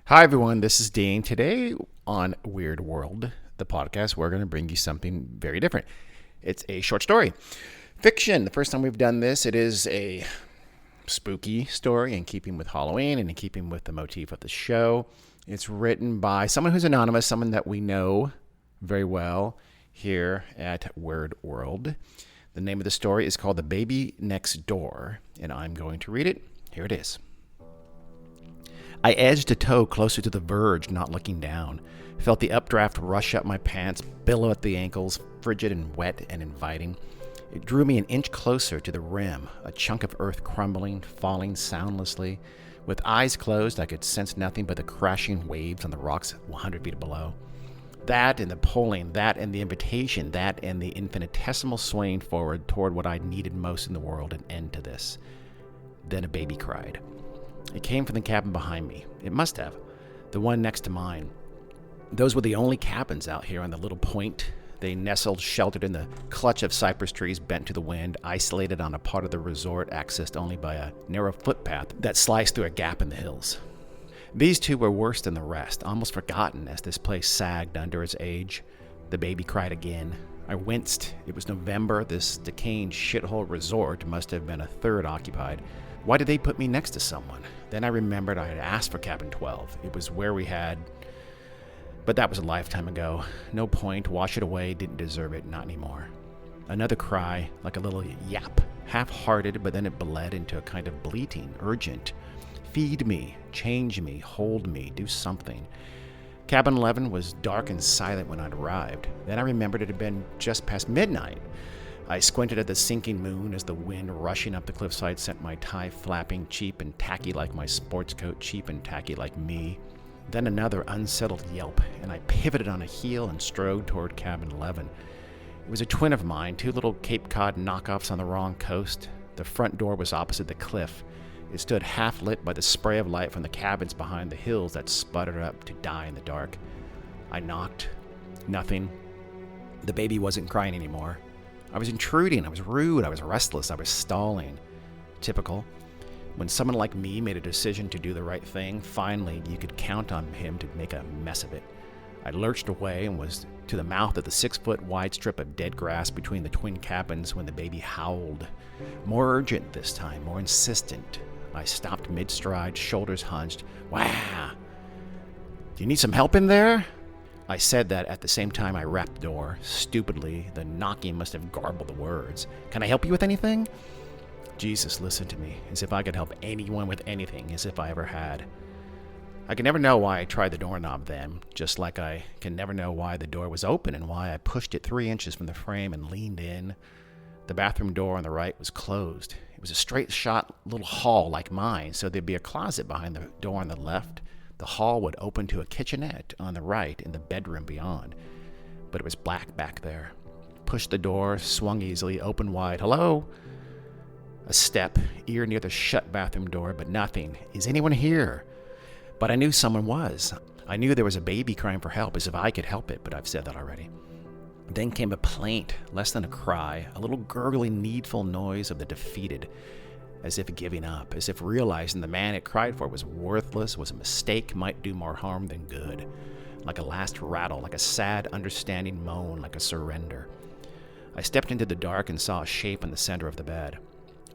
Hi, everyone. This is Dean. Today on Weird World, the podcast, we're going to bring you something very different. It's a short story. Fiction. The first time we've done this, it is a spooky story in keeping with Halloween and in keeping with the motif of the show. It's written by someone who's anonymous, someone that we know very well here at Weird World. The name of the story is called The Baby Next Door, and I'm going to read it. Here it is. I edged a toe closer to the verge, not looking down. Felt the updraft rush up my pants, billow at the ankles, frigid and wet and inviting. It drew me an inch closer to the rim, a chunk of earth crumbling, falling soundlessly. With eyes closed, I could sense nothing but the crashing waves on the rocks 100 feet below. That and the pulling, that and the invitation, that and the infinitesimal swaying forward toward what I needed most in the world, an end to this. Then a baby cried. It came from the cabin behind me. It must have. The one next to mine. Those were the only cabins out here on the little point. They nestled sheltered in the clutch of cypress trees bent to the wind, isolated on a part of the resort accessed only by a narrow footpath that sliced through a gap in the hills. These two were worse than the rest, almost forgotten as this place sagged under its age. The baby cried again. I winced. It was November. This decaying shithole resort must have been a third occupied. Why did they put me next to someone? Then I remembered I had asked for cabin 12. It was where we had... But that was a lifetime ago. No point. Wash it away. Didn't deserve it. Not anymore. Another cry, like a little yap. Half-hearted, but then it bled into a kind of bleating, urgent. Feed me. Change me. Hold me. Do something. Cabin 11 was dark and silent when I'd arrived. Then I remembered it had been just past midnight. I squinted at the sinking moon as the wind rushing up the cliffside sent my tie flapping, cheap and tacky like my sports coat, cheap and tacky like me. Then another unsettled yelp, and I pivoted on a heel and strode toward cabin 11. It was a twin of mine, two little Cape Cod knockoffs on the wrong coast. The front door was opposite the cliff. It stood half lit by the spray of light from the cabins behind the hills that sputtered up to die in the dark. I knocked. Nothing. The baby wasn't crying anymore. I was intruding, I was rude, I was restless, I was stalling. Typical. When someone like me made a decision to do the right thing, finally you could count on him to make a mess of it. I lurched away and was to the mouth of the 6-foot wide strip of dead grass between the twin cabins when the baby howled. More urgent this time, more insistent. I stopped mid-stride, shoulders hunched. Wah! Do you need some help in there? I said that at the same time I rapped the door. Stupidly, the knocking must have garbled the words. Can I help you with anything? Jesus listened to me, as if I could help anyone with anything, as if I ever had. I can never know why I tried the doorknob then, just like I can never know why the door was open and why I pushed it 3 inches from the frame and leaned in. The bathroom door on the right was closed. It was a straight-shot little hall like mine, so there'd be a closet behind the door on the left. The hall would open to a kitchenette on the right and the bedroom beyond. But it was black back there. Pushed the door, swung easily, opened wide. Hello? A step, ear near the shut bathroom door, but nothing. Is anyone here? But I knew someone was. I knew there was a baby crying for help, as if I could help it, but I've said that already. Then came a plaint, less than a cry, a little gurgling, needful noise of the defeated, as if giving up, as if realizing the man it cried for was worthless, was a mistake, might do more harm than good. Like a last rattle, like a sad, understanding moan, like a surrender. I stepped into the dark and saw a shape in the center of the bed.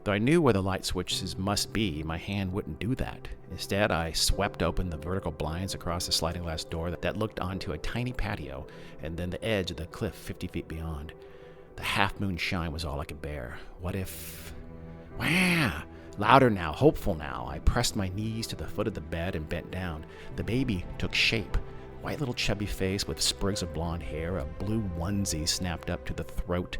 Though I knew where the light switches must be, my hand wouldn't do that. Instead, I swept open the vertical blinds across the sliding glass door that looked onto a tiny patio, and then the edge of the cliff 50 feet beyond. The half-moon shine was all I could bear. What if... Wah! Louder now, hopeful now. I pressed my knees to the foot of the bed and bent down. The baby took shape. White little chubby face with sprigs of blonde hair, a blue onesie snapped up to the throat.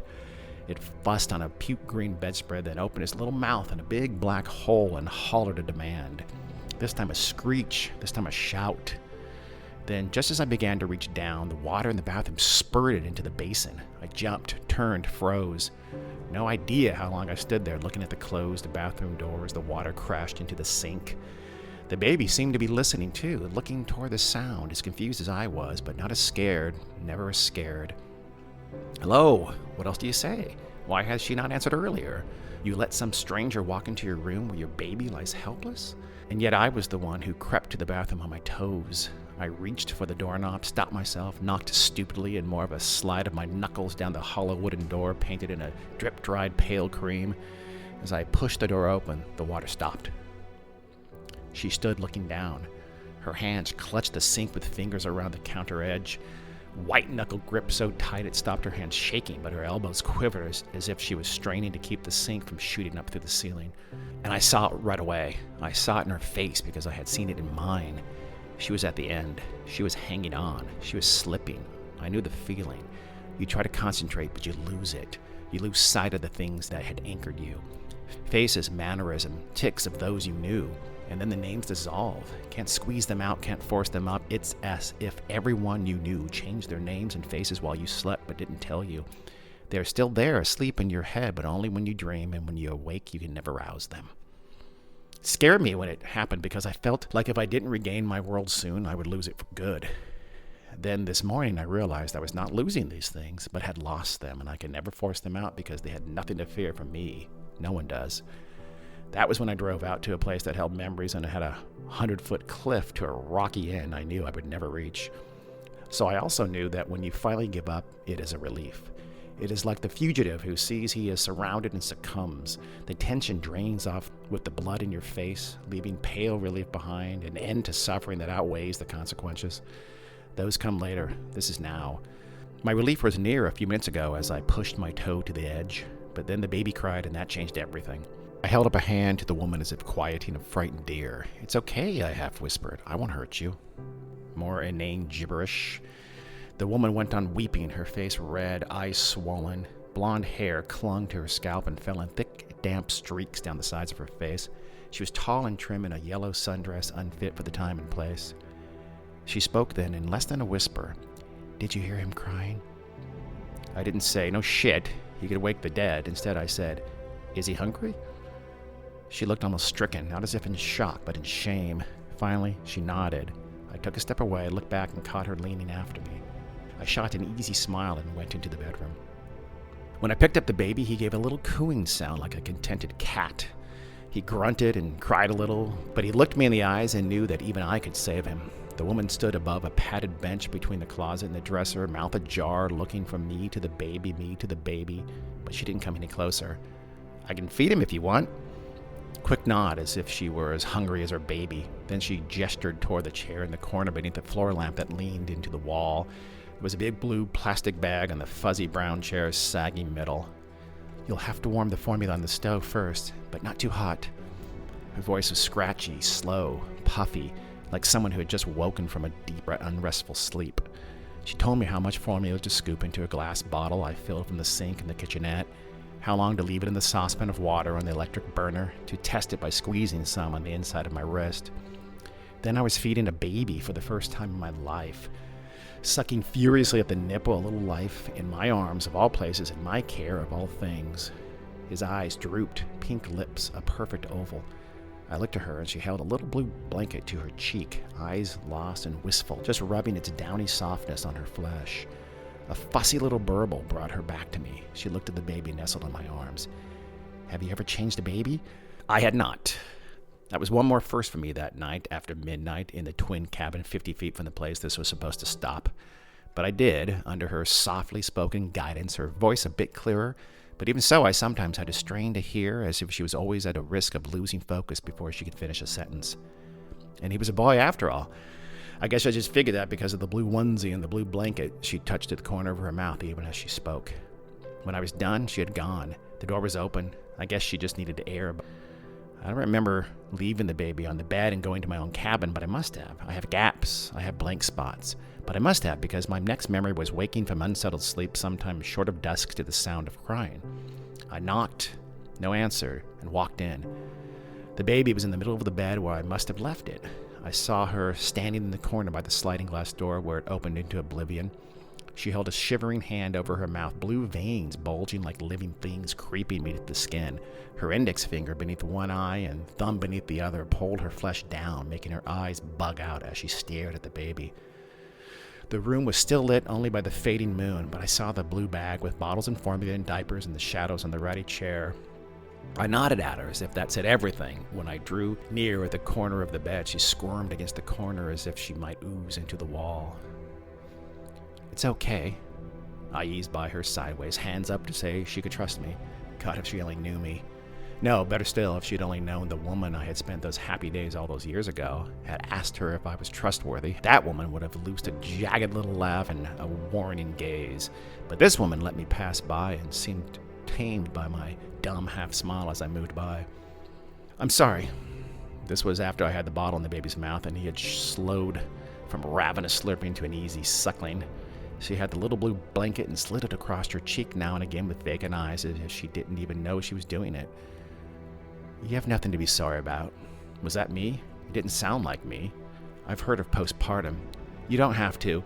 It fussed on a puke green bedspread, then opened its little mouth in a big black hole and hollered a demand. This time a screech, this time a shout. Then, just as I began to reach down, the water in the bathroom spurted into the basin. I jumped, turned, froze. No idea how long I stood there looking at the closed bathroom door as the water crashed into the sink. The baby seemed to be listening too, looking toward the sound, as confused as I was, but not as scared, never as scared. Hello, what else do you say? Why has she not answered earlier? You let some stranger walk into your room where your baby lies helpless? And yet I was the one who crept to the bathroom on my toes. I reached for the doorknob, stopped myself, knocked stupidly in more of a slide of my knuckles down the hollow wooden door painted in a drip-dried pale cream. As I pushed the door open, the water stopped. She stood looking down. Her hands clutched the sink with fingers around the counter edge. White-knuckle grip so tight it stopped her hands shaking, but her elbows quivered as if she was straining to keep the sink from shooting up through the ceiling. And I saw it right away. I saw it in her face because I had seen it in mine. She was at the end. She was hanging on. She was slipping. I knew the feeling. You try to concentrate, but you lose it. You lose sight of the things that had anchored you. Faces, mannerism, tics of those you knew. And then the names dissolve. Can't squeeze them out, can't force them up. It's as if everyone you knew changed their names and faces while you slept but didn't tell you. They're still there, asleep in your head, but only when you dream, and when you awake, you can never rouse them. It scared me when it happened because I felt like if I didn't regain my world soon, I would lose it for good. Then this morning I realized I was not losing these things, but had lost them, and I could never force them out because they had nothing to fear from me. No one does. That was when I drove out to a place that held memories and had a 100-foot cliff to a rocky end I knew I would never reach. So I also knew that when you finally give up, it is a relief. It is like the fugitive who sees he is surrounded and succumbs. The tension drains off with the blood in your face, leaving pale relief behind, an end to suffering that outweighs the consequences. Those come later. This is now. My relief was near a few minutes ago as I pushed my toe to the edge, but then the baby cried and that changed everything. I held up a hand to the woman as if quieting a frightened deer. "It's okay," I half whispered. "I won't hurt you." More inane gibberish. The woman went on weeping, her face red, eyes swollen. Blonde hair clung to her scalp and fell in thick, damp streaks down the sides of her face. She was tall and trim in a yellow sundress unfit for the time and place. She spoke then in less than a whisper. "Did you hear him crying?" I didn't say, "No shit, he could wake the dead." Instead I said, "Is he hungry?" She looked almost stricken, not as if in shock, but in shame. Finally, she nodded. I took a step away, looked back, and caught her leaning after me. I shot an easy smile and went into the bedroom. When I picked up the baby, he gave a little cooing sound like a contented cat. He grunted and cried a little, but he looked me in the eyes and knew that even I could save him. The woman stood above a padded bench between the closet and the dresser, mouth ajar, looking from me to the baby, but she didn't come any closer. "I can feed him if you want." Quick nod, as if she were as hungry as her baby. Then she gestured toward the chair in the corner beneath the floor lamp that leaned into the wall. There was a big blue plastic bag on the fuzzy brown chair's saggy middle. "You'll have to warm the formula on the stove first, but not too hot." Her voice was scratchy, slow, puffy, like someone who had just woken from a deep, unrestful sleep. She told me how much formula to scoop into a glass bottle I filled from the sink in the kitchenette, how long to leave it in the saucepan of water on the electric burner, to test it by squeezing some on the inside of my wrist. Then I was feeding a baby for the first time in my life, sucking furiously at the nipple, a little life in my arms, of all places, in my care of all things. His eyes drooped, pink lips, a perfect oval. I looked at her, and she held a little blue blanket to her cheek, eyes lost and wistful, just rubbing its downy softness on her flesh. A fussy little burble brought her back to me. She looked at the baby nestled in my arms. "Have you ever changed a baby?" I had not. That was one more first for me that night after midnight in the twin cabin 50 feet from the place this was supposed to stop. But I did, under her softly spoken guidance, her voice a bit clearer. But even so, I sometimes had to strain to hear, as if she was always at a risk of losing focus before she could finish a sentence. And he was a boy after all. I guess I just figured that because of the blue onesie and the blue blanket she touched at the corner of her mouth even as she spoke. When I was done, she had gone. The door was open. I guess she just needed air. I don't remember leaving the baby on the bed and going to my own cabin, but I must have. I have gaps. I have blank spots. But I must have, because my next memory was waking from unsettled sleep sometime short of dusk to the sound of crying. I knocked, no answer, and walked in. The baby was in the middle of the bed where I must have left it. I saw her standing in the corner by the sliding glass door where it opened into oblivion. She held a shivering hand over her mouth, blue veins bulging like living things creeping beneath the skin. Her index finger beneath one eye and thumb beneath the other pulled her flesh down, making her eyes bug out as she stared at the baby. The room was still lit only by the fading moon, but I saw the blue bag with bottles and formula and diapers in the shadows on the ratty chair. I nodded at her as if that said everything. When I drew near at the corner of the bed, she squirmed against the corner as if she might ooze into the wall. It's okay. I eased by her sideways, hands up to say she could trust me. God, if she only knew me. No, better still, if she'd only known the woman I had spent those happy days all those years ago, had asked her if I was trustworthy. That woman would have loosed a jagged little laugh and a warning gaze. But this woman let me pass by and seemed tamed by my dumb half smile as I moved by. I'm sorry. This was after I had the bottle in the baby's mouth and he had slowed from ravenous slurping to an easy suckling. She had the little blue blanket and slid it across her cheek now and again with vacant eyes as if she didn't even know she was doing it. You have nothing to be sorry about. Was that me? It didn't sound like me. I've heard of postpartum. You don't have to.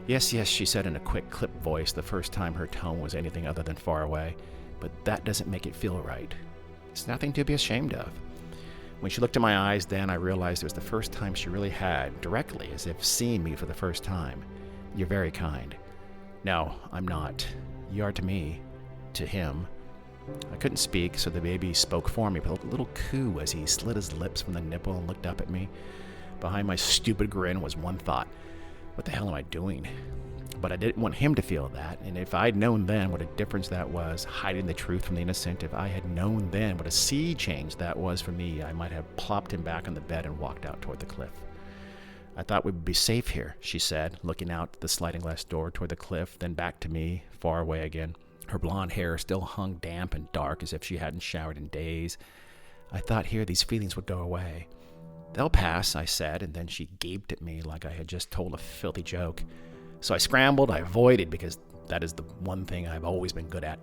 Yes, she said in a quick, clipped voice the first time her tone was anything other than far away. But that doesn't make it feel right. It's nothing to be ashamed of. When she looked in my eyes then, I realized it was the first time she really had, directly, as if seeing me for the first time. You're very kind. No, I'm not. You are to me. To him. I couldn't speak, so the baby spoke for me with a little coo as he slid his lips from the nipple and looked up at me. Behind my stupid grin was one thought. What the hell am I doing? But I didn't want him to feel that, and if I'd known then what a difference that was, hiding the truth from the innocent, if I had known then what a sea change that was for me, I might have plopped him back on the bed and walked out toward the cliff. I thought we'd be safe here, she said, looking out the sliding glass door toward the cliff, then back to me, far away again. Her blonde hair still hung damp and dark as if she hadn't showered in days. I thought here these feelings would go away. They'll pass, I said, and then she gaped at me like I had just told a filthy joke. So I scrambled, I avoided, because that is the one thing I've always been good at.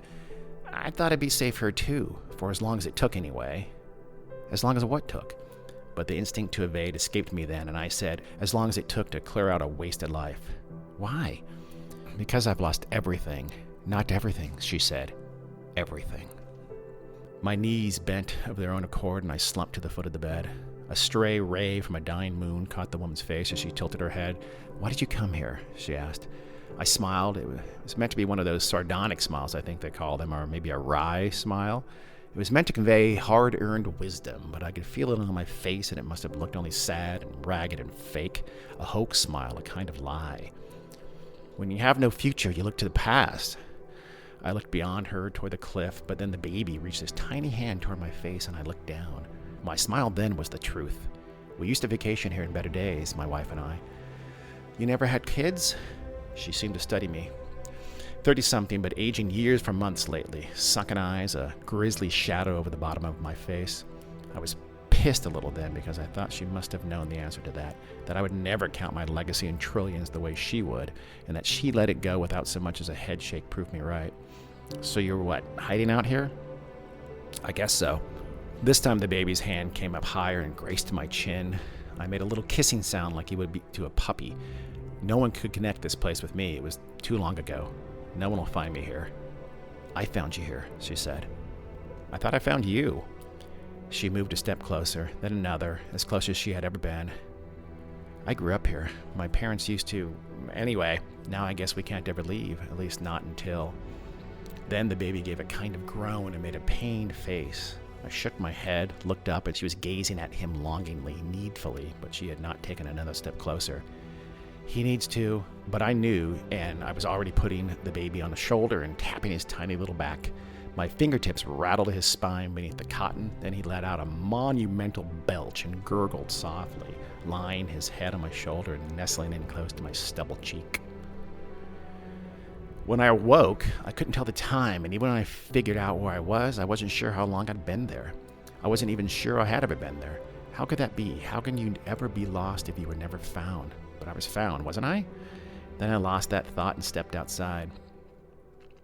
I thought I'd be safe here too, for as long as it took anyway. As long as what took? But the instinct to evade escaped me then, and I said, as long as it took to clear out a wasted life. Why? Because I've lost everything. Not everything, she said. Everything. My knees bent of their own accord, and I slumped to the foot of the bed. A stray ray from a dying moon caught the woman's face as she tilted her head. Why did you come here? She asked. I smiled. It was meant to be one of those sardonic smiles, I think they call them, or maybe a wry smile. It was meant to convey hard-earned wisdom, but I could feel it on my face, and it must have looked only sad and ragged and fake. A hoax smile, a kind of lie. When you have no future, you look to the past. I looked beyond her toward the cliff, but then the baby reached his tiny hand toward my face, and I looked down. My smile then was the truth. We used to vacation here in better days, my wife and I. You never had kids? She seemed to study me. 30-something, but aging years from months lately. Sunken eyes, a grisly shadow over the bottom of my face. I was pissed a little then because I thought she must have known the answer to that I would never count my legacy in trillions the way she would, and that she let it go without so much as a head shake proved me right. So you're what, hiding out here? I guess so. This time the baby's hand came up higher and graced my chin. I made a little kissing sound like he would be to a puppy. No one could connect this place with me. It was too long ago. No one will find me here. I found you here, she said. I thought I found you. She moved a step closer, then another, as close as she had ever been. I grew up here. My parents used to... Anyway, now I guess we can't ever leave, at least not until... Then the baby gave a kind of groan and made a pained face. I shook my head, looked up, and she was gazing at him longingly, needfully, but she had not taken another step closer. He needs to, but I knew, and I was already putting the baby on the shoulder and tapping his tiny little back. My fingertips rattled his spine beneath the cotton, then he let out a monumental belch and gurgled softly, lying his head on my shoulder and nestling in close to my stubble cheek. When I awoke, I couldn't tell the time, and even when I figured out where I wasn't sure how long I'd been there. I wasn't even sure I had ever been there. How could that be? How can you ever be lost if you were never found? But I was found, wasn't I? Then I lost that thought and stepped outside.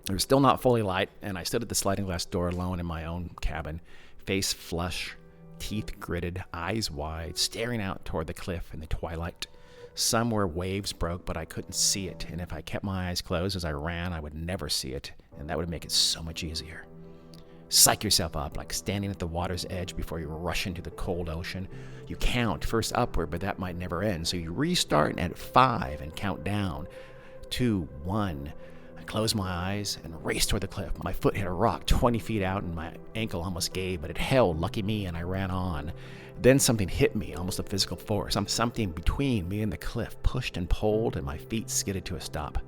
It was still not fully light, and I stood at the sliding glass door alone in my own cabin, face flush, teeth gritted, eyes wide, staring out toward the cliff in the twilight. Somewhere waves broke, but I couldn't see it, and if I kept my eyes closed as I ran, I would never see it, and that would make it so much easier. Psych yourself up, like standing at the water's edge before you rush into the cold ocean. You count, first upward, but that might never end, so you restart at 5 and count down. 2, 1. I closed my eyes and raced toward the cliff. My foot hit a rock 20 feet out and my ankle almost gave, but it held, lucky me, and I ran on. Then something hit me, almost a physical force. Something between me and the cliff pushed and pulled, and my feet skidded to a stop.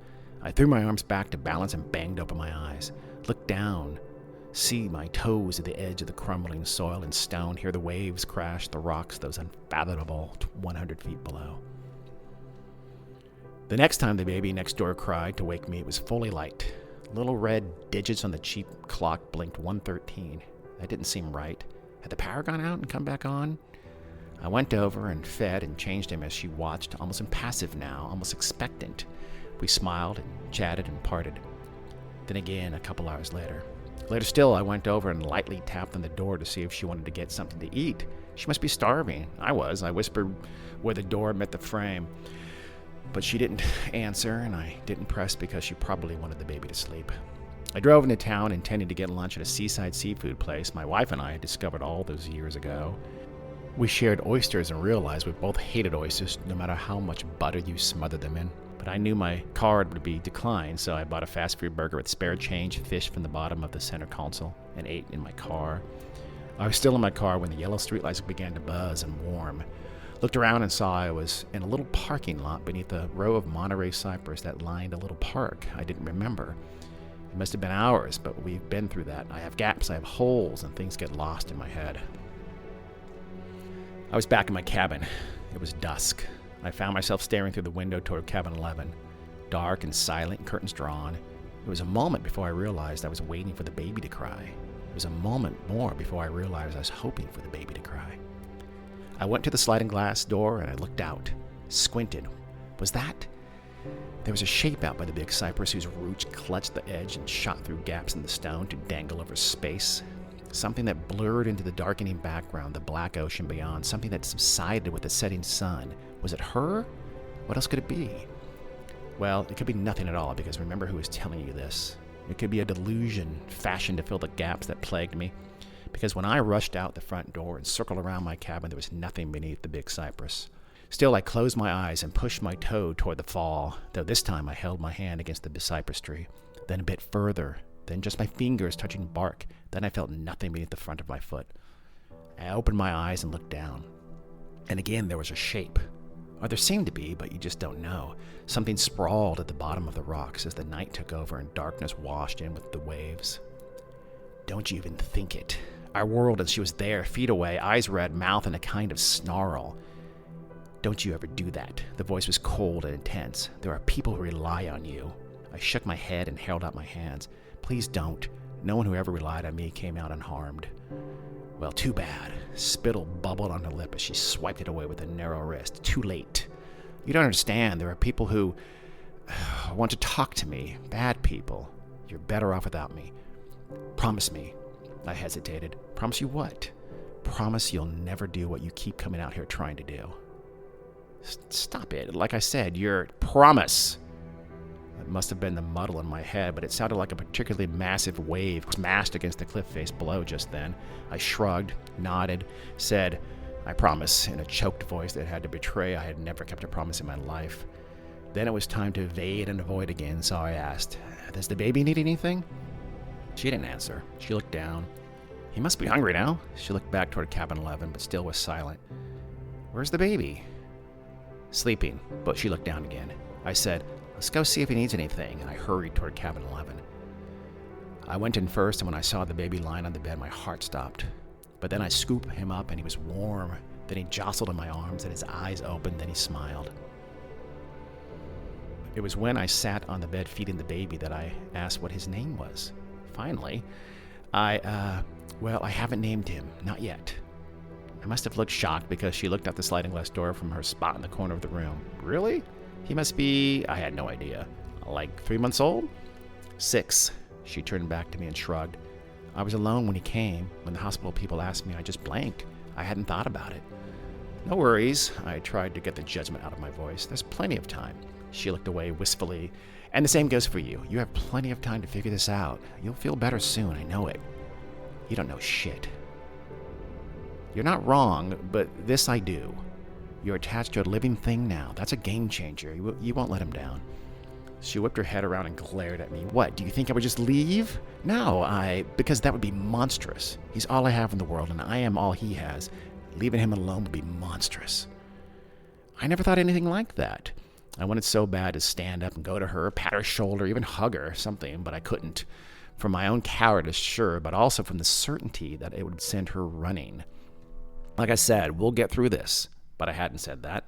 I threw my arms back to balance and banged open my eyes. Looked down, see my toes at the edge of the crumbling soil and stone, hear the waves crash the rocks, those unfathomable 100 feet below. The next time the baby next door cried to wake me, it was fully light. Little red digits on the cheap clock blinked 1:13. That didn't seem right. Had the power gone out and come back on? I went over and fed and changed him as she watched, almost impassive now, almost expectant. We smiled and chatted and parted. Then again, a couple hours later. Later still, I went over and lightly tapped on the door to see if she wanted to get something to eat. She must be starving. I was. I whispered where the door met the frame. But she didn't answer, and I didn't press because she probably wanted the baby to sleep. I drove into town intending to get lunch at a seaside seafood place my wife and I had discovered all those years ago. We shared oysters and realized we both hated oysters, no matter how much butter you smothered them in. But I knew my card would be declined, so I bought a fast food burger with spare change fished from the bottom of the center console and ate in my car. I was still in my car when the yellow streetlights began to buzz and warm. Looked around and saw I was in a little parking lot beneath a row of Monterey cypress that lined a little park I didn't remember. It must have been hours, but we've been through that. I have gaps, I have holes, and things get lost in my head. I was back in my cabin. It was dusk. I found myself staring through the window toward cabin 11. Dark and silent, curtains drawn. It was a moment before I realized I was waiting for the baby to cry. It was a moment more before I realized I was hoping for the baby to cry. I went to the sliding glass door and I looked out, squinted. Was that? There was a shape out by the big cypress whose roots clutched the edge and shot through gaps in the stone to dangle over space. Something that blurred into the darkening background, the black ocean beyond, something that subsided with the setting sun. Was it her? What else could it be? Well, it could be nothing at all, because remember who was telling you this. It could be a delusion fashioned to fill the gaps that plagued me. Because when I rushed out the front door and circled around my cabin, there was nothing beneath the big cypress. Still, I closed my eyes and pushed my toe toward the fall, though this time I held my hand against the cypress tree. Then a bit further, then just my fingers touching bark. Then I felt nothing beneath the front of my foot. I opened my eyes and looked down. And again there was a shape. Or there seemed to be, but you just don't know. Something sprawled at the bottom of the rocks as the night took over and darkness washed in with the waves. Don't you even think it. I whirled and she was there, feet away, eyes red, mouth in a kind of snarl. Don't you ever do that. The voice was cold and intense. There are people who rely on you. I shook my head and held out my hands. Please don't. No one who ever relied on me came out unharmed. Well, too bad. Spittle bubbled on her lip as she swiped it away with a narrow wrist. Too late. You don't understand. There are people who want to talk to me. Bad people. You're better off without me. Promise me. I hesitated. Promise you what? Promise you'll never do what you keep coming out here trying to do. Stop it. Like I said, your promise. It must have been the muddle in my head, but it sounded like a particularly massive wave smashed against the cliff face below just then. I shrugged, nodded, said, I promise, in a choked voice that had to betray I had never kept a promise in my life. Then it was time to evade and avoid again, so I asked, does the baby need anything? She didn't answer. She looked down. He must be hungry now. She looked back toward cabin 11, but still was silent. Where's the baby? Sleeping, but she looked down again. I said, let's go see if he needs anything, and I hurried toward cabin 11. I went in first, and when I saw the baby lying on the bed, my heart stopped. But then I scooped him up, and he was warm. Then he jostled in my arms, and his eyes opened, then he smiled. It was when I sat on the bed feeding the baby that I asked what his name was. Finally, I haven't named him, not yet. I must have looked shocked because she looked out the sliding glass door from her spot in the corner of the room. Really? He must be, I had no idea, like 3 months old? 6. She turned back to me and shrugged. I was alone when he came. When the hospital people asked me, I just blanked. I hadn't thought about it. No worries. I tried to get the judgment out of my voice. There's plenty of time. She looked away wistfully. And the same goes for you. You have plenty of time to figure this out. You'll feel better soon, I know it. You don't know shit. You're not wrong, but this I do. You're attached to a living thing now. That's a game changer. You won't let him down. She whipped her head around and glared at me. What, do you think I would just leave? No, because that would be monstrous. He's all I have in the world, and I am all he has. Leaving him alone would be monstrous. I never thought anything like that. I wanted so bad to stand up and go to her, pat her shoulder, even hug her, something, but I couldn't. From my own cowardice, sure, but also from the certainty that it would send her running. Like I said, we'll get through this, but I hadn't said that.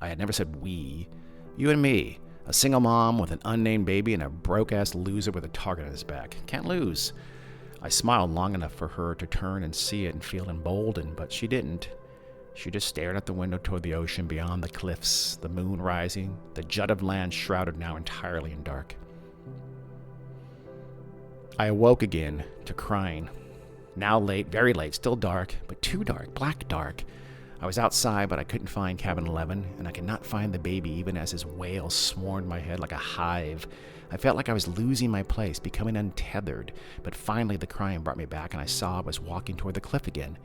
I had never said we. You and me, a single mom with an unnamed baby and a broke-ass loser with a target on his back. Can't lose. I smiled long enough for her to turn and see it and feel emboldened, but she didn't. She just stared out the window toward the ocean beyond the cliffs, the moon rising, the jut of land shrouded now entirely in dark. I awoke again to crying. Now late, very late, still dark, but too dark, black dark. I was outside, but I couldn't find cabin 11, and I could not find the baby even as his wail swarmed my head like a hive. I felt like I was losing my place, becoming untethered, but finally the crying brought me back, and I saw I was walking toward the cliff again.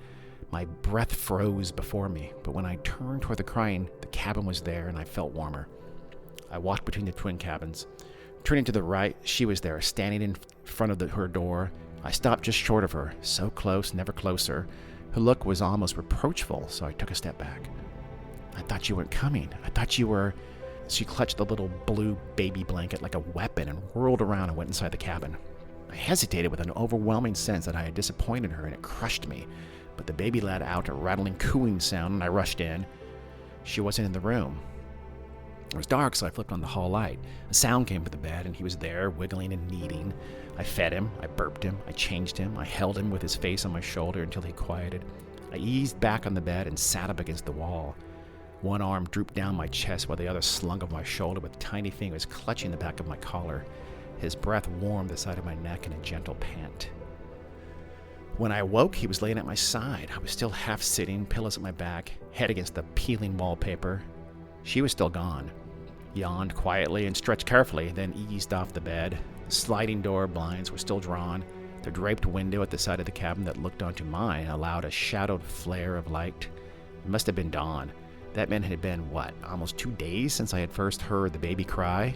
My breath froze before me, but when I turned toward the crying, the cabin was there, and I felt warmer. I walked between the twin cabins. Turning to the right, she was there, standing in front of her door. I stopped just short of her, so close, never closer. Her look was almost reproachful, so I took a step back. I thought you weren't coming. I thought you were... She clutched the little blue baby blanket like a weapon and whirled around and went inside the cabin. I hesitated with an overwhelming sense that I had disappointed her, and it crushed me. But the baby let out a rattling cooing sound, and I rushed in. She wasn't in the room. It was dark, so I flipped on the hall light. A sound came from the bed, and he was there, wiggling and kneading. I fed him, I burped him, I changed him, I held him with his face on my shoulder until he quieted. I eased back on the bed and sat up against the wall. One arm drooped down my chest while the other slung over my shoulder with tiny fingers clutching the back of my collar. His breath warmed the side of my neck in a gentle pant. When I awoke, he was laying at my side. I was still half sitting, pillows at my back, head against the peeling wallpaper. She was still gone. Yawned quietly and stretched carefully, then eased off the bed. The sliding door blinds were still drawn. The draped window at the side of the cabin that looked onto mine allowed a shadowed flare of light. It must have been dawn. That meant it had been, almost 2 days since I had first heard the baby cry?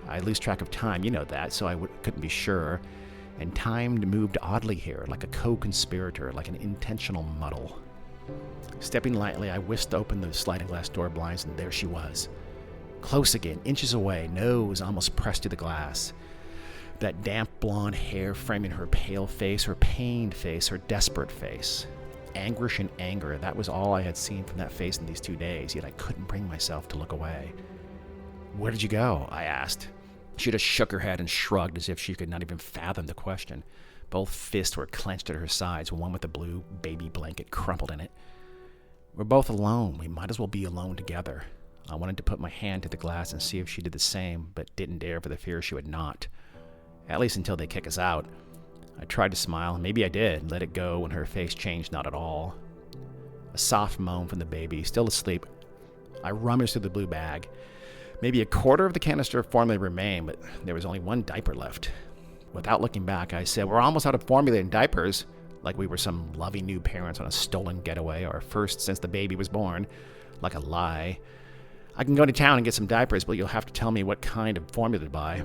I lose track of time, you know that, so I couldn't be sure. And time moved oddly here, like a co-conspirator, like an intentional muddle. Stepping lightly, I whisked open the sliding glass door blinds, and there she was. Close again, inches away, nose almost pressed to the glass. That damp blonde hair framing her pale face, her pained face, her desperate face. Anguish and anger, that was all I had seen from that face in these 2 days, yet I couldn't bring myself to look away. "Where did you go?" I asked. She just shook her head and shrugged as if she could not even fathom the question. Both fists were clenched at her sides, one with the blue baby blanket crumpled in it. "We're both alone. We might as well be alone together." I wanted to put my hand to the glass and see if she did the same, but didn't dare for the fear she would not. At least until they kick us out. I tried to smile. Maybe I did. Let it go when her face changed not at all. A soft moan from the baby, still asleep. I rummaged through the blue bag. Maybe a quarter of the canister of formula remained, but there was only one diaper left. Without looking back, I said, "We're almost out of formula and diapers," like we were some loving new parents on a stolen getaway, our first since the baby was born. Like a lie. "I can go to town and get some diapers, but you'll have to tell me what kind of formula to buy."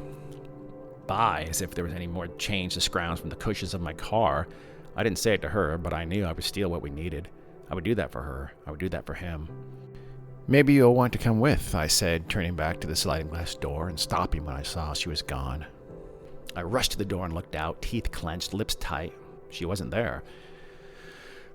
Buy, as if there was any more change to scrounge from the cushions of my car. I didn't say it to her, but I knew I would steal what we needed. I would do that for her. I would do that for him. "Maybe you'll want to come with," I said, turning back to the sliding glass door and stopping when I saw she was gone. I rushed to the door and looked out, teeth clenched, lips tight. She wasn't there.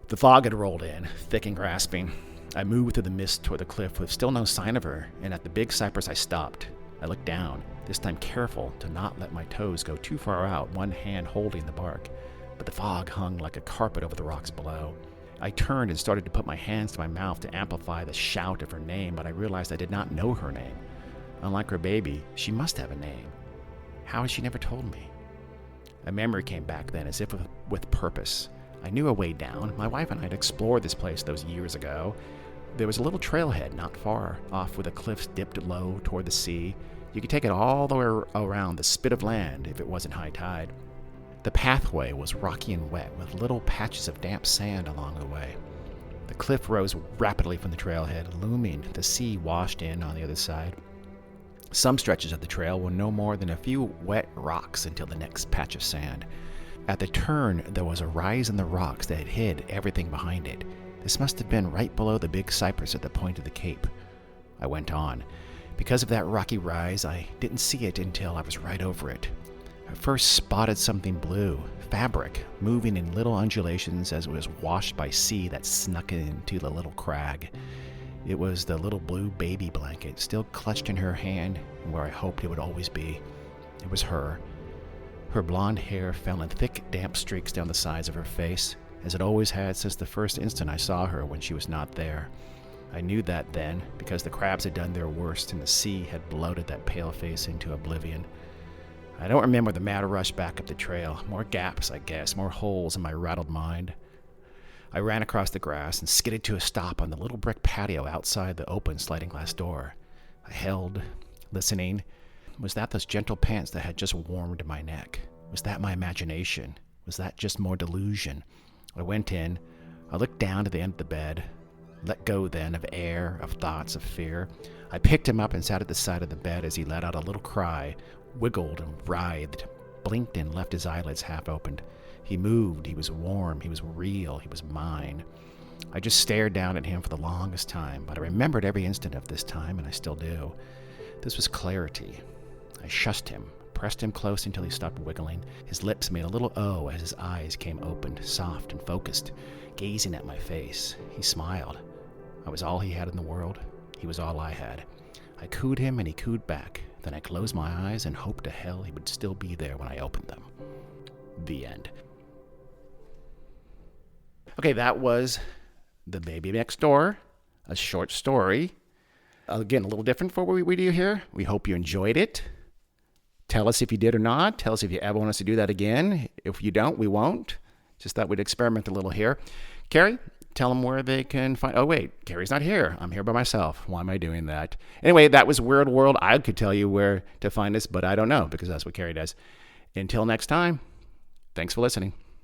The fog had rolled in, thick and grasping. I moved through the mist toward the cliff with still no sign of her, and at the big cypress I stopped. I looked down, this time careful to not let my toes go too far out, one hand holding the bark. But the fog hung like a carpet over the rocks below. I turned and started to put my hands to my mouth to amplify the shout of her name, but I realized I did not know her name. Unlike her baby, she must have a name. How had she never told me? A memory came back then, as if with purpose. I knew a way down. My wife and I had explored this place those years ago. There was a little trailhead not far off where the cliffs dipped low toward the sea. You could take it all the way around the spit of land if it wasn't high tide. The pathway was rocky and wet, with little patches of damp sand along the way. The cliff rose rapidly from the trailhead, looming. The sea washed in on the other side. Some stretches of the trail were no more than a few wet rocks until the next patch of sand. At the turn, there was a rise in the rocks that hid everything behind it. This must have been right below the big cypress at the point of the cape. I went on. Because of that rocky rise, I didn't see it until I was right over it. I first spotted something blue, fabric, moving in little undulations as it was washed by sea that snuck into the little crag. It was the little blue baby blanket, still clutched in her hand, and where I hoped it would always be. It was her. Her blonde hair fell in thick, damp streaks down the sides of her face, as it always had since the first instant I saw her when she was not there. I knew that then, because the crabs had done their worst and the sea had bloated that pale face into oblivion. I don't remember the mad rush back up the trail. More gaps, I guess, more holes in my rattled mind. I ran across the grass and skidded to a stop on the little brick patio outside the open sliding glass door. I held, listening. Was that those gentle pants that had just warmed my neck? Was that my imagination? Was that just more delusion? I went in. I looked down to the end of the bed. Let go then of air, of thoughts, of fear. I picked him up and sat at the side of the bed as he let out a little cry, wiggled and writhed, blinked and left his eyelids half opened. He moved, he was warm, he was real, he was mine. I just stared down at him for the longest time, but I remembered every instant of this time, and I still do. This was clarity. I shushed him, pressed him close until he stopped wiggling. His lips made a little O as his eyes came open, soft and focused, gazing at my face. He smiled. I was all he had in the world. He was all I had. I cooed him and he cooed back. Then I closed my eyes and hoped to hell he would still be there when I opened them. The end. Okay, that was The Baby Next Door, a short story. Again, a little different for what we do here. We hope you enjoyed it. Tell us if you did or not. Tell us if you ever want us to do that again. If you don't, we won't. Just thought we'd experiment a little here. Carrie, tell them where they can find... Oh, wait, Carrie's not here. I'm here by myself. Why am I doing that? Anyway, that was Weird World. I could tell you where to find us, but I don't know because that's what Carrie does. Until next time, thanks for listening.